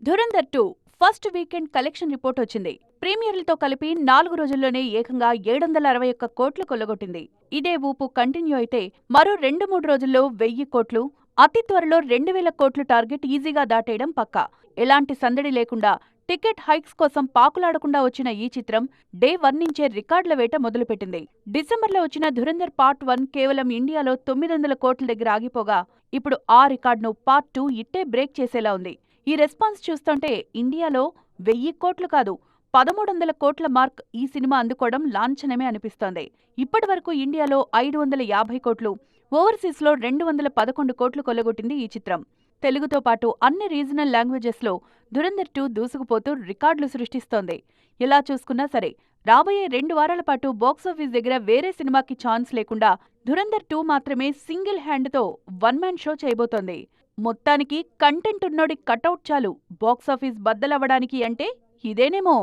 Dhurandhar 2 first weekend collection report వచ్చింది. ప్రీమియర్లతో కలిపి 4 రోజుల్లోనే ఏకంగా 761 కోట్లు కొల్లగొట్టింది. ఇదే ఊపు కంటిన్యూ అయితే మరో 2-3 రోజుల్లో 1000 కోట్లు, అతి త్వరలో 2000 కోట్లు టార్గెట్ ఈజీగా దాటేయడం పక్కా. ఎలాంటి సందడి లేకుండా టికెట్ హైక్స్ కోసం పాకులాడకుండా వచ్చిన ఈ చిత్రం డే 1 నుంచే రికార్డుల వేట మొదలుపెట్టింది. డిసెంబర్లో వచ్చిన ధురంధర్ పార్ట్ 1 కేవలం ఇండియాలో 900 కోట్ల దగ్గర ఆగిపోగా ఇప్పుడు ఆ రికార్డును పార్ట్ 2 ఇట్టే బ్రేక్ చేసేలా ఉంది. ఈ రెస్పాన్స్ చూస్తుంటే ఇండియాలో 1000 కోట్లు కాదు 1300 కోట్ల మార్క్ ఈ సినిమా అందుకోవడం లాంఛనమే అనిపిస్తోంది. ఇప్పటివరకు ఇండియాలో 550 కోట్లు, ఓవర్సీస్లో 211 కోట్లు కొల్లగొట్టింది ఈ చిత్రం. తెలుగుతో పాటు అన్ని రీజనల్ లాంగ్వేజెస్లో ధురంధర్ 2 దూసుకుపోతూ రికార్డులు సృష్టిస్తోంది. ఎలా చూసుకున్నా సరే రాబోయే 2 వారాల పాటు బాక్సాఫీస్ దగ్గర వేరే సినిమాకి ఛాన్స్ లేకుండా ధురంధర్ 2 మాత్రమే సింగిల్ హ్యాండ్తో వన్ మ్యాన్ షో చేయబోతోంది. మొత్తానికి కంటెంట్ ఉన్నోడి కటౌట్ చాలు బాక్సాఫీస్ బద్దలవ్వడానికి అంటే ఇదేనేమో.